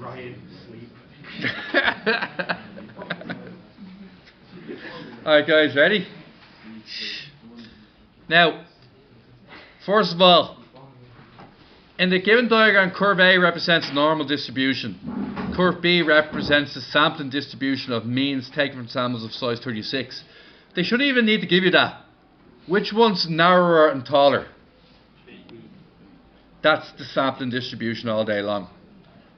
Ryan, sleep. Alright guys, ready? Now, first of all, in the given diagram, curve A represents a normal distribution. Curve B represents the sampling distribution of means taken from samples of size 36. They shouldn't even need to give you that. Which one's narrower and taller? That's the sampling distribution all day long.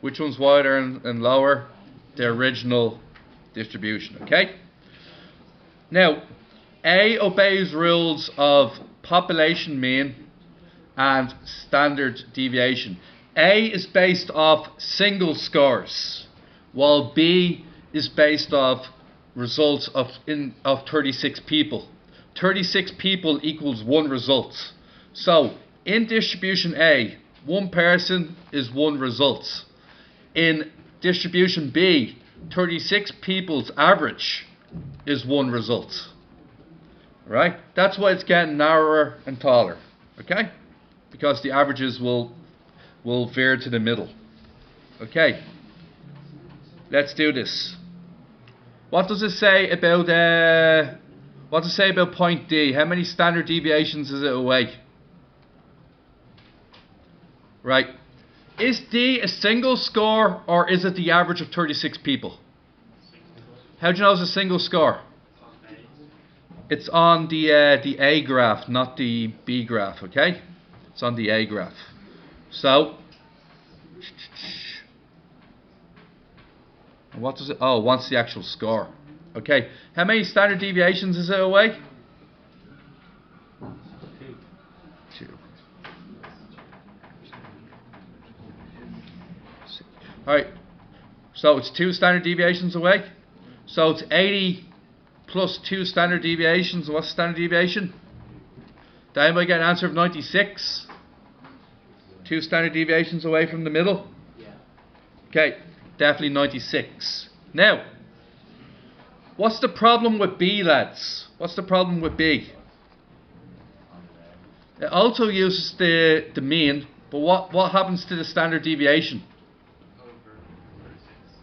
Which one's wider and lower? The original distribution, okay? Now, A obeys rules of population mean and standard deviation. A is based off single scores, while B is based off results of 36 people. 36 people equals one result. So, in distribution A, one person is one result. In distribution B, 36 people's average is one result. Right? That's why it's getting narrower and taller. Okay? Because the averages will veer to the middle. Okay. Let's do this. What does it say about point D? How many standard deviations is it away? Right. Is D a single score or is it the average of 36 people? How do you know it's a single score? It's on the A graph, not the B graph, okay? It's on the A graph. So, what does it, oh, it wants the actual score. Okay, how many standard deviations is it away? Two. Alright, so it's 2 standard deviations away. So it's 80 plus 2 standard deviations. What's standard deviation? Did anybody get an answer of 96? 2 standard deviations away from the middle? Yeah. Okay, definitely 96. Now, what's the problem with B, lads? What's the problem with B? It also uses the mean, but what happens to the standard deviation?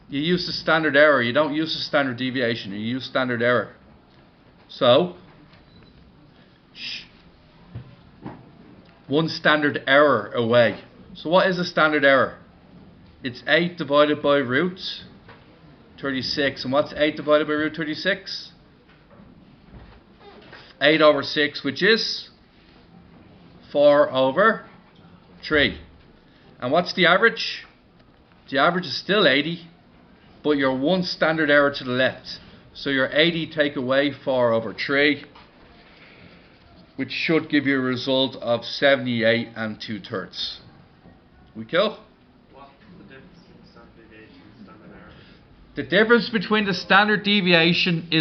You use the standard error. You don't use the standard deviation. You use standard error. So, one standard error away. So what is a standard error? It's 8 divided by root 36. And what's 8 divided by root 36? 8 over 6, which is 4 over 3. And what's the average? The average is still 80, but you're one standard error to the left. So your 80 take away 4 over 3, which should give you a result of 78 and 2/3. We cool? What's the difference between standard deviation and standard error? The difference between the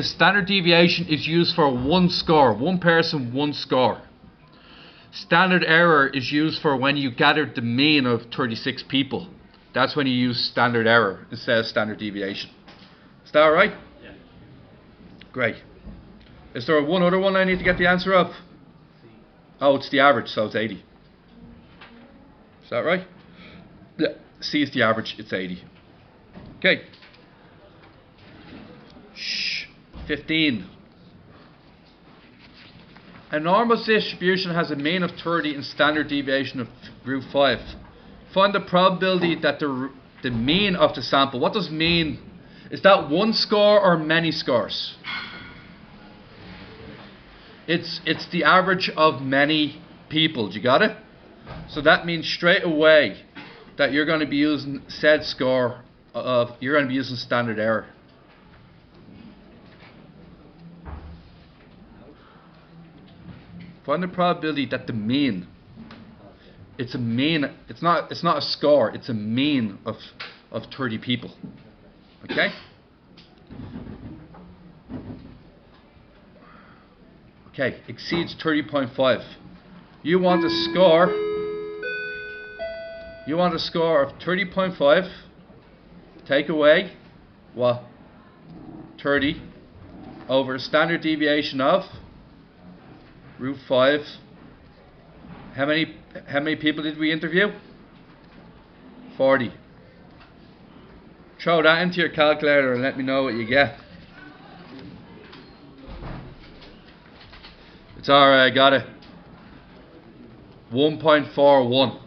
standard deviation is used for one score, one person, one score. Standard error is used for when you gathered the mean of 36 people. That's when you use standard error instead of standard deviation. Is that alright? Yeah. Great. Is there one other one I need to get the answer of? Oh, it's the average, so it's 80. Is that right? Yeah. C is the average, it's 80. Okay. 15. A normal distribution has a mean of 30 and standard deviation of root 5. Find the probability that the mean of the sample. What does mean? Is that one score or many scores? It's the average of many people. Do you got it? So that means straight away that you're going to be using said score of, you're going to be using standard error. Find the probability that the mean. It's a mean. It's not a score. It's a mean of 30 people. Okay. Okay. Exceeds 30.5. You want a score. You want a score of 30.5. Take away what? 30 over a standard deviation of root 5. How many people did we interview? 40. Throw that into your calculator and let me know what you get. It's alright, I got it. 1.41.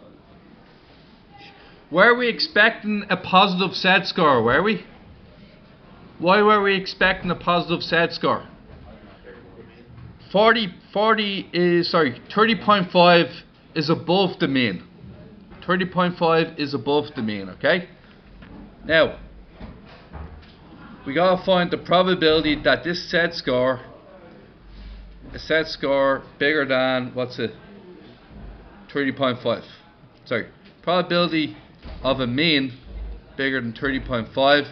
Were we expecting a positive set score, were we? Why were we expecting a positive set score? 30.5 is above the mean. 30.5 is above the mean, okay? Now, we gotta find the probability that this set score, a set score bigger than, what's it? 30.5. Sorry, probability of a mean bigger than 30.5 is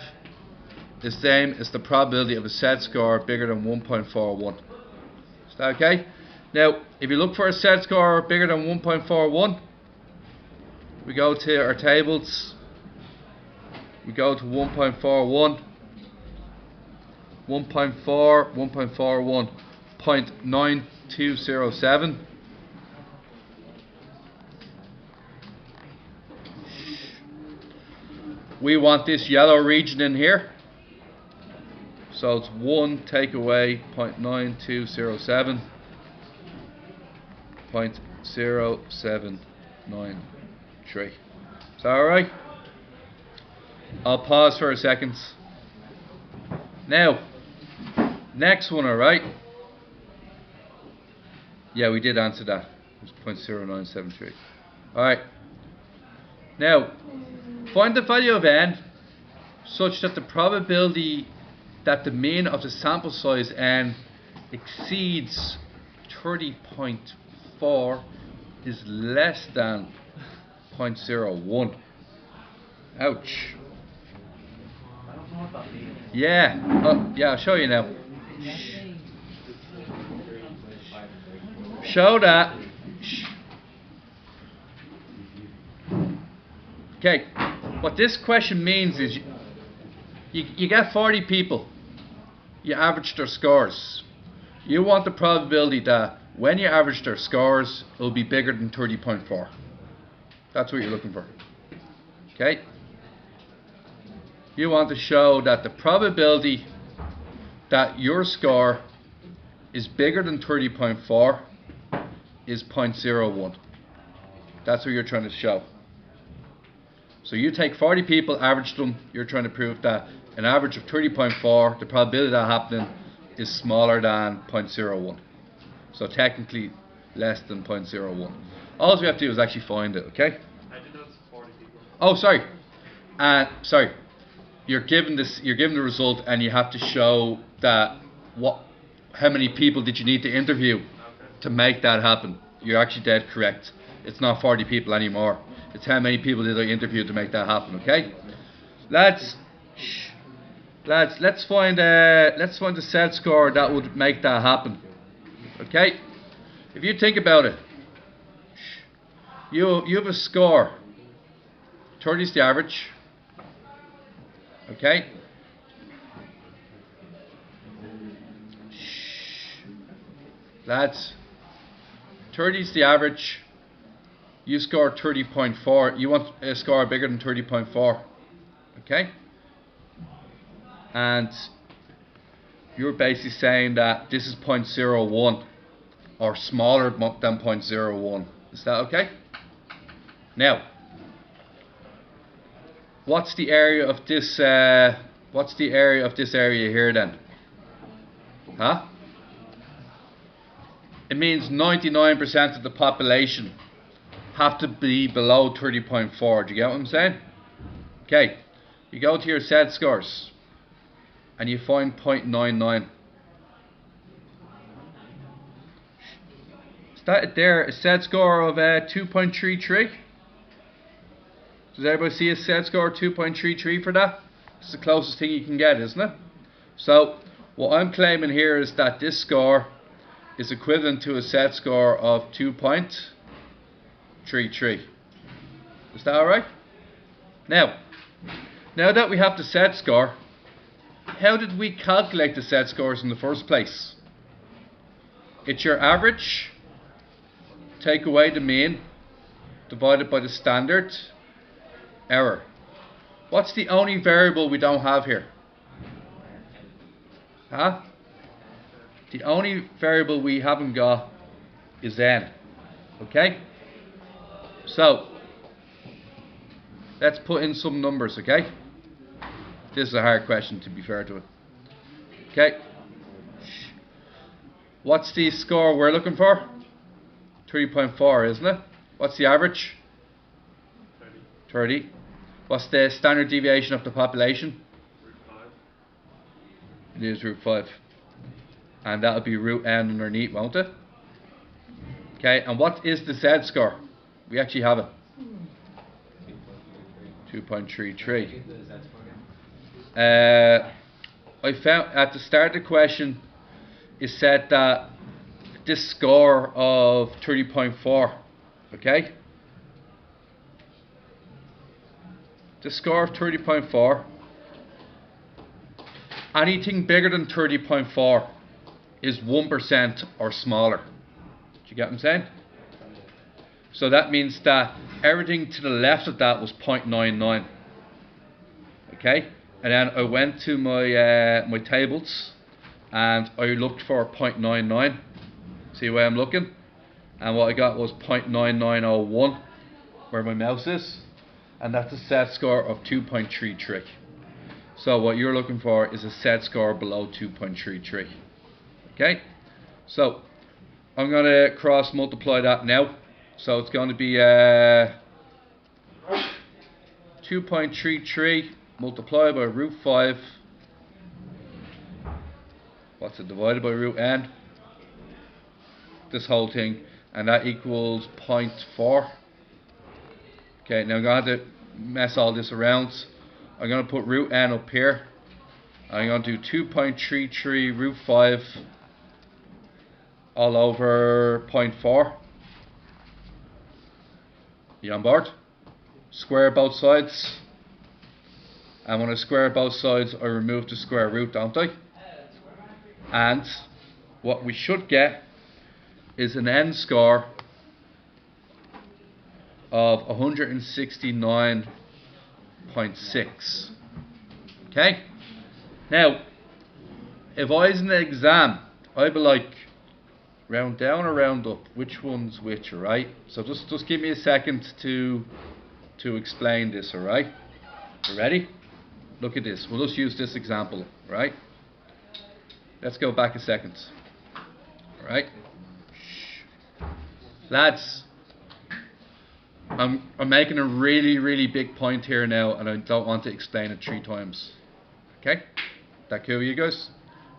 the same as the probability of a set score bigger than 1.41. Is that okay? Now, if you look for a set score bigger than 1.41, we go to our tables. We go to 1.41, 1.4, 1.41, 0.9207. We want this yellow region in here. So it's 1 take away 0.9207, 0.0793. Is that alright? I'll pause for a second. Now, next one, alright? Yeah, we did answer that. It was 0.0973. Alright. Now, find the value of n such that the probability that the mean of the sample size n exceeds 30.4 is less than 0.01. Ouch. Yeah. Oh, yeah, I'll show you now. Show that. Okay. What this question means is you get 40 people. You average their scores. You want the probability that when you average their scores, it will be bigger than 30.4. That's what you're looking for. Okay? You want to show that the probability that your score is bigger than 30.4 is 0.01. That's what you're trying to show. So you take 40 people, average them, you're trying to prove that an average of 30.4, the probability of that happening is smaller than 0.01. So technically less than 0.01. All we have to do is actually find it, okay? I did not 40 people. Oh, sorry. Sorry. You're given the result and you have to show that how many people did you need to interview to make that happen. You're actually dead correct. It's not 40 people anymore. It's how many people did I interview to make that happen, okay? Let's find the set score that would make that happen. Okay? If you think about it, you have a score. 30 is the average. Okay? Lads, 30 is the average. You score 30.4. You want a score bigger than 30.4. Okay? And you're basically saying that this is 0.01 or smaller than 0.01. Is that okay? Now, what's the area of this area here then? Huh? It means 99% of the population have to be below 30.4. Do you get what I'm saying? Okay, you go to your set scores and you find 0.99. Is that there a set score of 2.33? Does everybody see a set score of 2.33 for that? It's the closest thing you can get, isn't it? So what I'm claiming here is that this score is equivalent to a set score of 2.33. Is that alright? Now that we have the set score, how did we calculate the set scores in the first place? It's your average, take away the mean, divided by the standard error. What's the only variable we don't have here? Huh? The only variable we haven't got is n. Okay? So, let's put in some numbers, okay? This is a hard question, to be fair to it. Okay? What's the score we're looking for? 3.4, isn't it? What's the average? 30. What's the standard deviation of the population? Root 5. It is root 5. And that'll be root n underneath, won't it? Okay, and what is the Z score? We actually have it. 2.33. I found at the start of the question it said that this score of 30.4, okay? The score of 30.4, anything bigger than 30.4 is 1% or smaller. Do you get what I'm saying? So that means that everything to the left of that was 0.99. Okay? And then I went to my my tables and I looked for 0.99. See where I'm looking? And what I got was 0.9901, where my mouse is. And that's a Z score of 2.33. So what you're looking for is a Z score below 2.33. Okay? So I'm going to cross multiply that now. So it's going to be 2.33 multiplied by root 5. What's it divided by root n? This whole thing. And that equals 0.4. Okay, now I'm going to have to mess all this around. I'm going to put root n up here. I'm going to do 2.33 root 5 all over 0.4. You on board? Square both sides. And when I square both sides, I remove the square root, don't I? And what we should get is an n score of 169.6. Okay? Now, if I was in an exam, I'd be like, round down or round up? Which one's which, alright? So just give me a second to explain this, alright? You ready? Look at this. We'll just use this example, right? Let's go back a second. Alright? Lads, I'm making a really, really big point here now, and I don't want to explain it 3 times. Okay? That cool with you guys?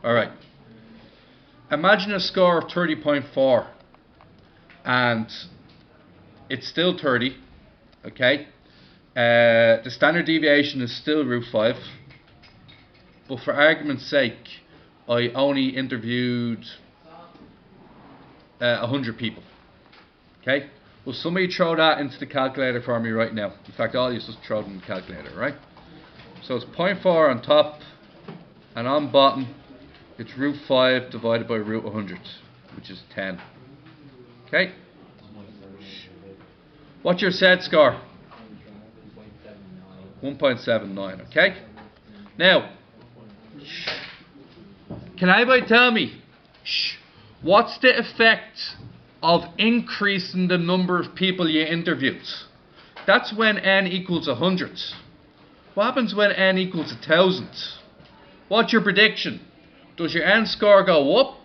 Alright. Imagine a score of 30.4 and it's still 30, okay? The standard deviation is still root 5, but for argument's sake, I only interviewed 100 people, okay? Will somebody throw that into the calculator for me right now? In fact, all you just throw it in the calculator, right? So it's 0.4 on top, and on bottom, it's root 5 divided by root 100, which is 10. Okay? What's your Z score? 1.79, okay? Now, can anybody tell me, what's the effect of increasing the number of people you interviewed? That's when n equals 100. What happens when n equals 1,000? What's your prediction? Does your n score go up?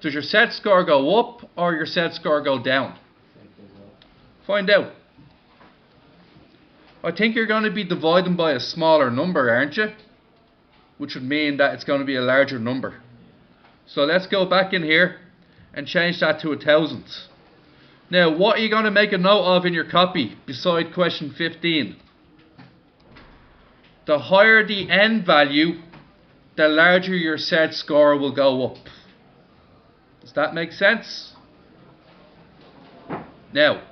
Does your Z score go up? Or your Z score go down? Find out. I think you're going to be dividing by a smaller number, aren't you? Which would mean that it's going to be a larger number. So let's go back in here and change that to 1,000. Now, what are you going to make a note of in your copy beside question 15? The higher the n value, the larger your Z score will go up. Does that make sense? Now,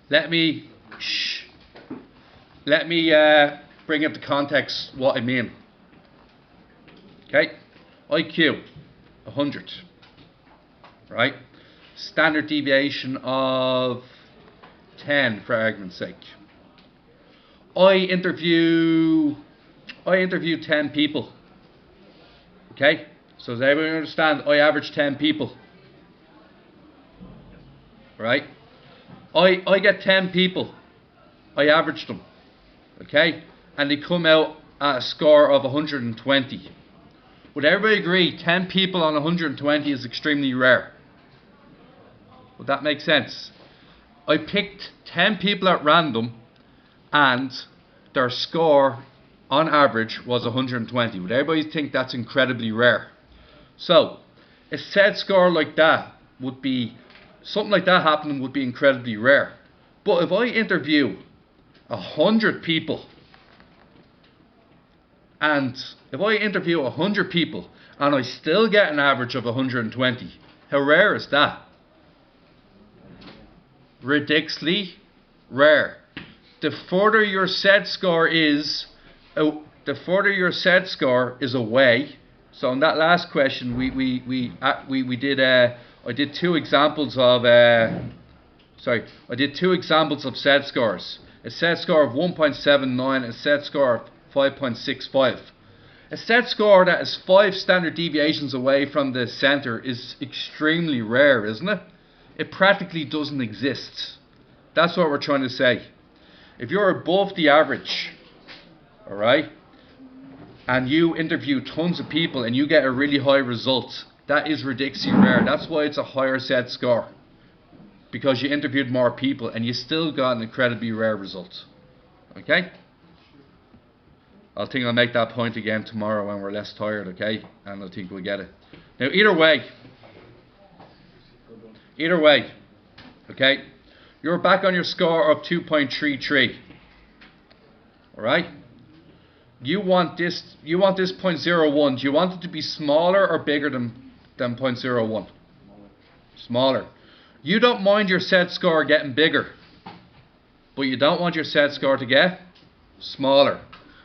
let me bring into context what I mean. Okay, IQ 100, right? Standard deviation of 10 for argument's sake. I interview 10 people. Okay, so does everyone understand? I average 10 people. Right? I get 10 people. I average them. Okay? And they come out at a score of 120. Would everybody agree 10 people on 120 is extremely rare? Would that make sense? I picked 10 people at random and their score on average was 120. Would everybody think that's incredibly rare? So, a set score like that would be, something like that happening would be incredibly rare. But if I interview 100 people, and if I interview 100 people and I still get an average of 120, how rare is that? Ridiculously rare. The further your set score is, away. So in that last question, I did two examples of set scores. A set score of 1.79, a set score of 5.65. A set score that is 5 standard deviations away from the center is extremely rare, isn't it? It practically doesn't exist. That's what we're trying to say. If you're above the average, alright, and you interview tons of people and you get a really high result, that is ridiculously rare. That's why it's a higher set score. Because you interviewed more people and you still got an incredibly rare result. Okay? I think I'll make that point again tomorrow when we're less tired, okay? And I think we'll get it. Now, either way, okay? You're back on your score of 2.33. Alright? You want this 0.01. Do you want it to be smaller or bigger than 0.01? Smaller. You don't mind your set score getting bigger, but you don't want your set score to get smaller.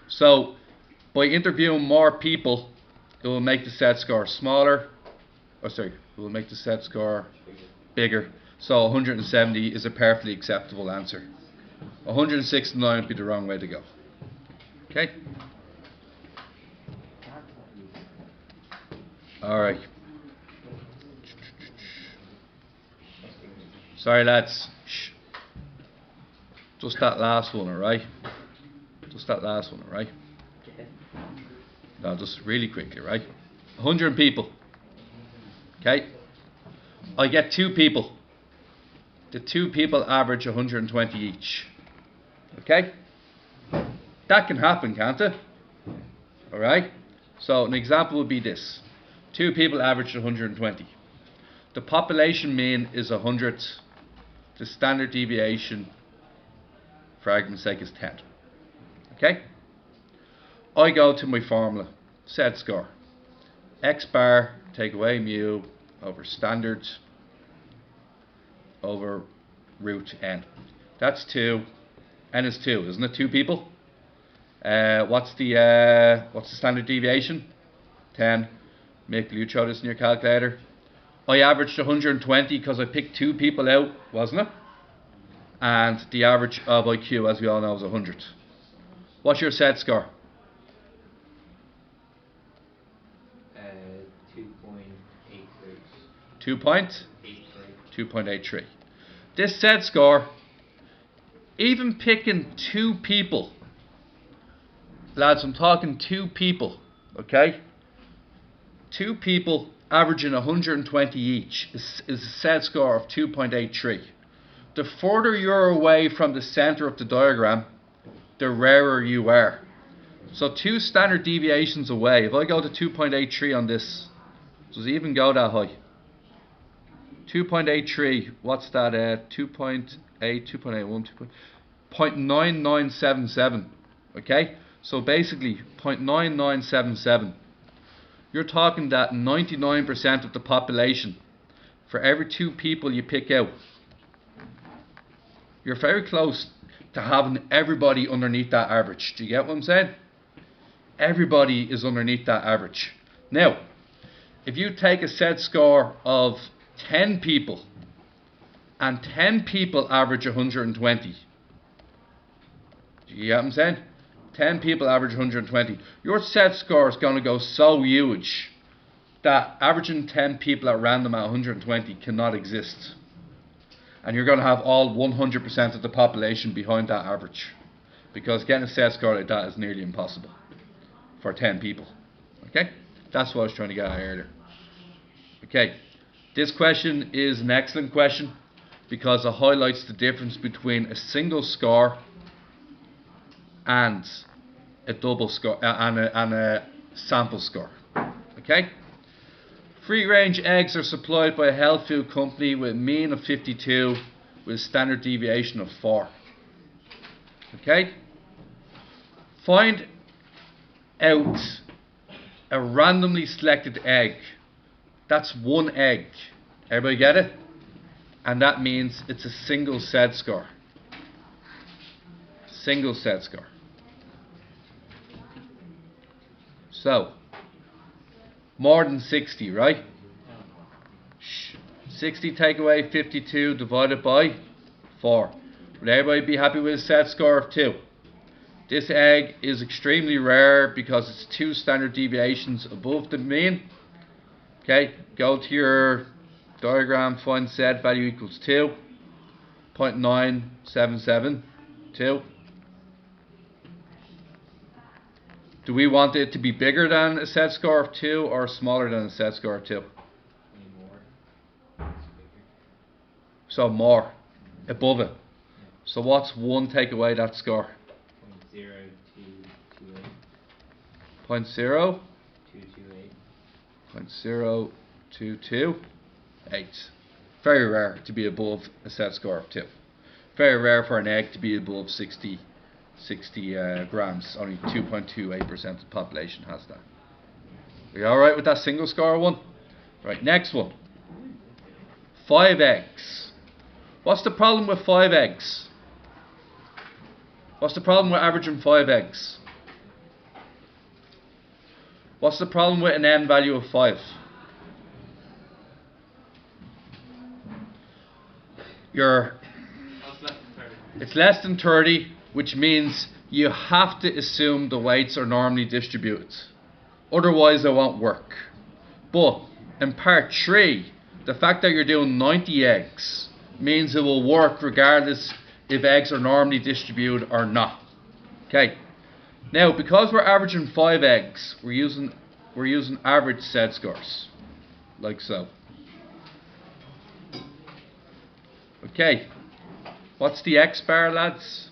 So, by interviewing more people, it will make the set score smaller. It will make the set score bigger. So 170 is a perfectly acceptable answer. 169 would be the wrong way to go. Okay? Alright. Sorry lads. Shh. Just that last one, alright? Just that last one, alright? No, just really quickly, right? 100 people. Okay? I get 2 people. The 2 people average 120 each. Okay? That can happen, can't it? Alright? So an example would be this. 2 people average 120. The population mean is 100. The standard deviation, for argument's sake, is 10. Okay? I go to my formula. Set score. X bar, take away mu, over standard, over root n. That's 2. N is 2, isn't it? 2 people. What's the standard deviation? 10. Make you throw this in your calculator. I averaged 120 because I picked 2 people out, wasn't it? And the average of IQ, as we all know, is 100. What's your set score? 2.83. 2.83. This set score, even picking 2 people, lads, I'm talking 2 people, okay? 2 people averaging 120 each is a set score of 2.83. The further you're away from the center of the diagram, the rarer you are. So 2 standard deviations away, if I go to 2.83 on this, does it even go that high? 2.83, what's that? 2.8, 2.81, 0.9977. Okay? So basically, 0.9977. You're talking that 99% of the population, for every 2 people you pick out, You're very close to having everybody underneath that average. Do you get what I'm saying? Everybody is underneath that average. Now, if you take a set score of 10 people and 10 people average 120, do you get what I'm saying? 10 people average 120. Your set score is going to go so huge that averaging 10 people at random at 120 cannot exist. And you're going to have all 100% of the population behind that average. Because getting a set score like that is nearly impossible for 10 people. Okay? That's what I was trying to get at earlier. Okay. This question is an excellent question because it highlights the difference between a single score and a double score and a sample score. Okay? Free range eggs are supplied by a health food company with a mean of 52 with a standard deviation of 4. Okay? Find out a randomly selected egg. That's one egg. Everybody get it? And that means it's a single set score. Single set score. So, more than 60, right? 60 take away 52 divided by 4. Would everybody be happy with a set score of 2? This egg is extremely rare because it's 2 standard deviations above the mean. Okay, go to your diagram, find Z value equals 2. 0.9772. Do we want it to be bigger than a set score of 2 or smaller than a set score of 2? So more, above it. So what's 1 take away that score? 0.0228. 0.0228. Very rare to be above a set score of 2. Very rare for an egg to be above 60 grams. Only 2.28% of the population has that. Are you alright with that single score one? Right, next one. 5 eggs. What's the problem with 5 eggs? What's the problem with averaging 5 eggs? What's the problem with an n value of 5? It's less than 30, which means you have to assume the weights are normally distributed. Otherwise, it won't work. But in part 3, the fact that you're doing 90 eggs means it will work regardless if eggs are normally distributed or not. Okay. Now, because we're averaging 5 eggs, we're using average set scores, like so. Okay. What's the X bar, lads?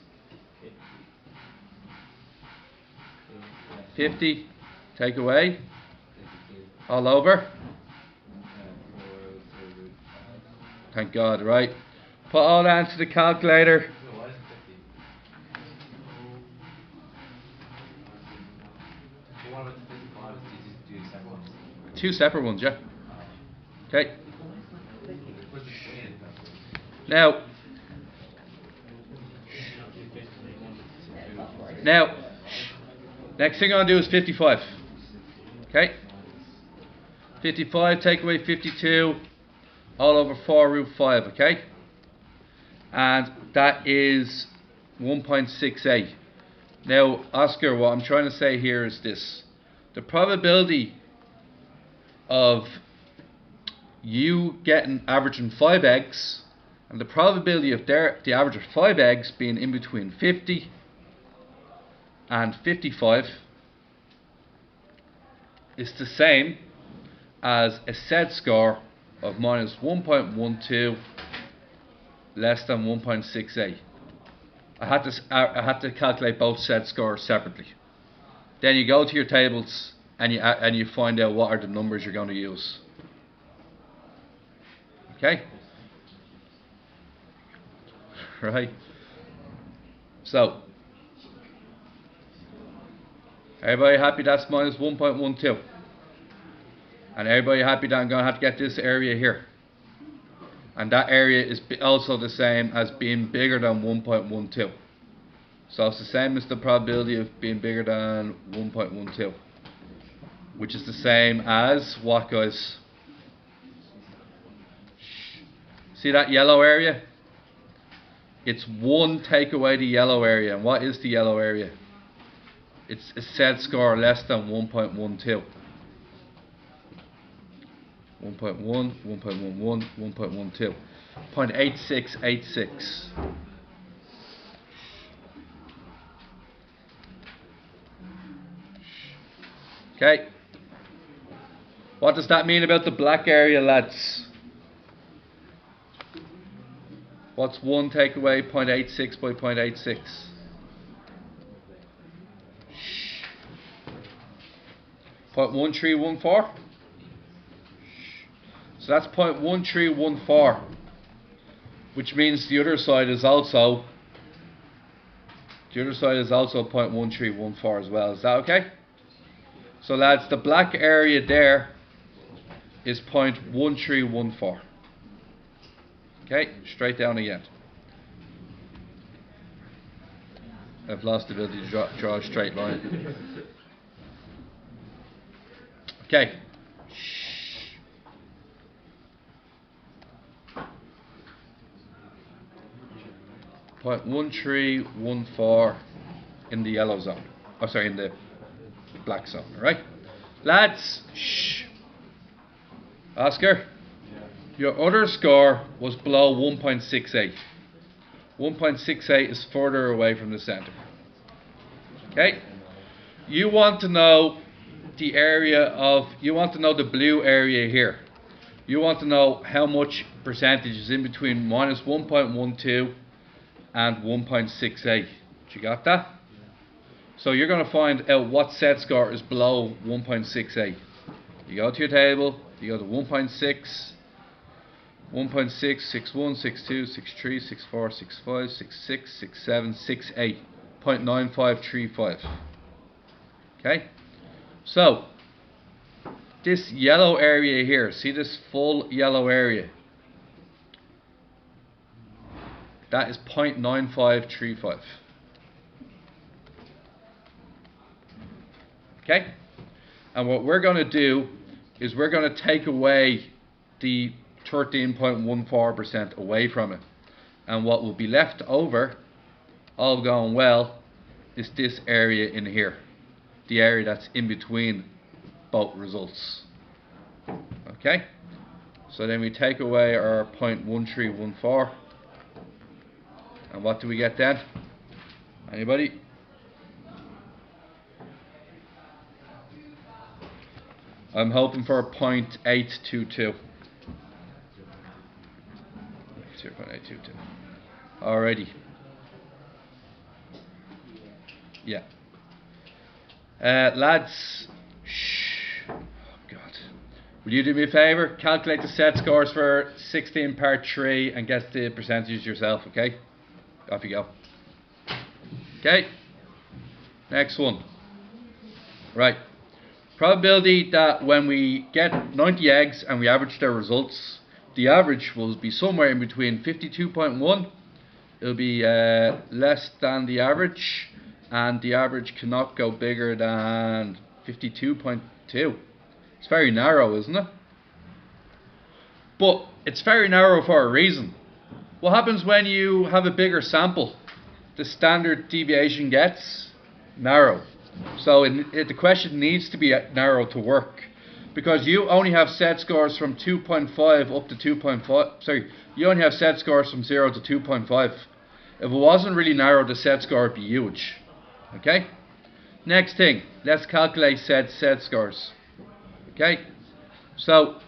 50. Take away. All over. Thank God, right? Put all that into the calculator. Two separate ones, yeah. Okay. Now, next thing I'm going to do is 55. Okay. 55 take away 52 all over 4 root 5, okay? And that is 1.68. Now, Oscar, what I'm trying to say here is this. The probability of you getting averaging 5 eggs and the probability of the average of 5 eggs being in between 50 and 55 is the same as a set score of minus 1.12 less than 1.68. I had to calculate both set scores separately. Then you go to your tables and you find out what are the numbers you're going to use. Okay? Right? So, everybody happy that's minus 1.12? And everybody happy that I'm going to have to get this area here? And that area is also the same as being bigger than 1.12. So it's the same as the probability of being bigger than 1.12, which is the same as what, guys? See that yellow area? It's 1 take away the yellow area. And what is the yellow area? It's a set score less than 1.12. 1.1, 1.11, 1.12. 0.8686. Okay. What does that mean about the black area, lads? What's 1 take away 0.86 by 0.86? Point 0.1314. So that's 0.1314, which means the other side is also 0.1314 as well. Is that okay? So lads, the black area there is 0.1314. Okay, straight down again. I've lost the ability to draw a straight line. Okay. 0.1314 in the yellow zone. Oh, sorry, in the black zone. All right, lads. Shh. Oscar, your other score was below 1.68. 1.68 is further away from the center. Okay. You want to know the area of. You want to know the blue area here. You want to know how much percentage is in between minus 1.12 and 1.68. You got that? So you're going to find out what set score is below 1.68. You go to your table, you go to 1.6, 1.6, 61, 62, 63, 64, 65, 66, 67, 68, 0.9535. Okay? So, this yellow area here, see this full yellow area? That is 0.9535. Okay? And what we're going to do is we're going to take away the 13.14% away from it. And what will be left over, all going well, is this area in here. The area that's in between both results. Okay? So then we take away our 0.1314. And what do we get then? Anybody? I'm hoping for a 0.822. 0.822. Alrighty. Yeah. Lads. Shh. Oh God. Will you do me a favour? Calculate the set scores for 16 part 3 and get the percentages yourself, okay? Off you go. Okay. Next one. Right. Probability that when we get 90 eggs and we average their results, the average will be somewhere in between 52.1. It'll be less than the average, and the average cannot go bigger than 52.2. It's very narrow, isn't it? But it's very narrow for a reason. What happens when you have a bigger sample? The standard deviation gets narrow. So the question needs to be narrow to work, because you only have set scores from 2.5 up to 2.5. Sorry, you only have set scores from 0 to 2.5. If it wasn't really narrow, the set score would be huge. Okay? Next thing, let's calculate set scores. Okay? So,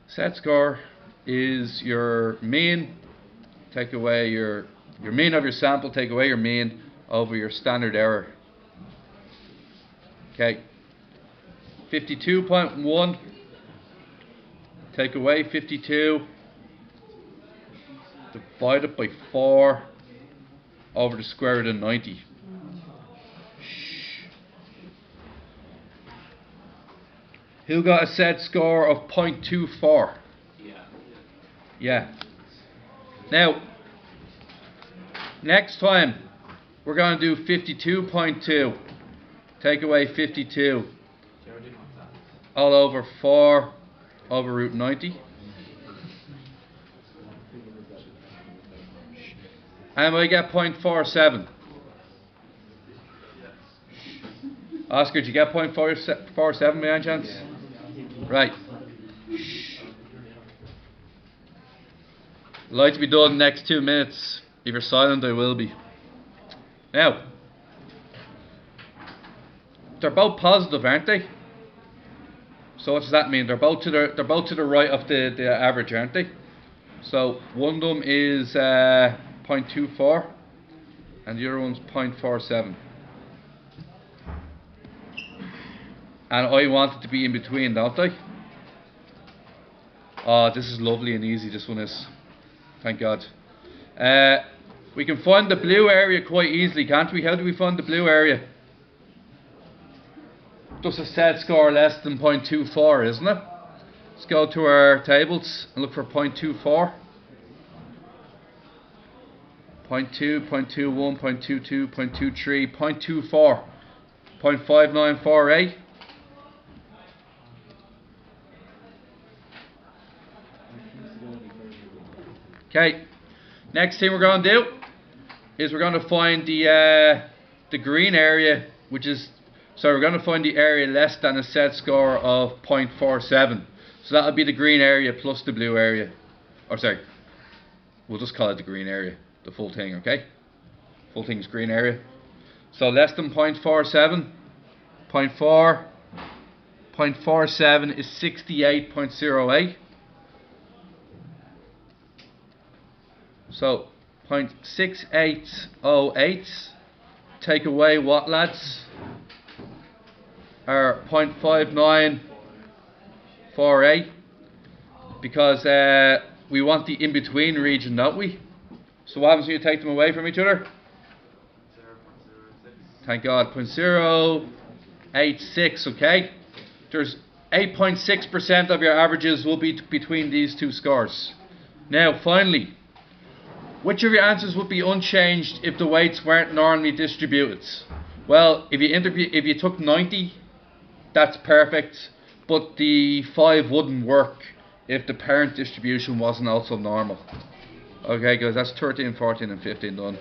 set score is your mean, take away your mean of your sample, take away your mean over your standard error. Okay. 52.1, take away 52, divide it by 4 over the square root of 90. Who got a set score of 0.24? Yeah. Yeah. Now, next time, we're going to do 52.2. Take away 52. All over 4 over root 90. And we get 0.47. Oscar, did you get 0.47 by any chance? Right. I'd like to be done in the next 2 minutes. If you're silent, I will be. Now, they're both positive, aren't they? So what does that mean? They're both to the right of the average, aren't they? So one of them is 0.24 and the other one's 0.47. And I want it to be in between, don't I? Oh, this is lovely and easy, this one is. Thank God. We can find the blue area quite easily, can't we? How do we find the blue area? Just a set score less than 0.24, isn't it? Let's go to our tables and look for 0.24. 0.2, 0.21, 0.22, 0.23, 0.24, 0.5948. Okay, next thing we're going to do is we're going to find the green area, which is, so we're going to find the area less than a set score of 0.47. So that'll be the green area plus the blue area. Or sorry, we'll just call it the green area, the full thing, okay? Full thing's green area. So less than 0.47, 0.4, 0.47 is 68.08. So 0.6808, take away what, lads? Or 0.5948, because we want the in-between region, don't we? So what happens when you take them away from each other? 0.06. Thank God, 0.086, okay? There's 8.6% of your averages will be between these two scores. Now, finally, which of your answers would be unchanged if the weights weren't normally distributed? Well, if you took 90, that's perfect, but the 5 wouldn't work if the parent distribution wasn't also normal. Okay guys, that's 13, 14 and 15 done.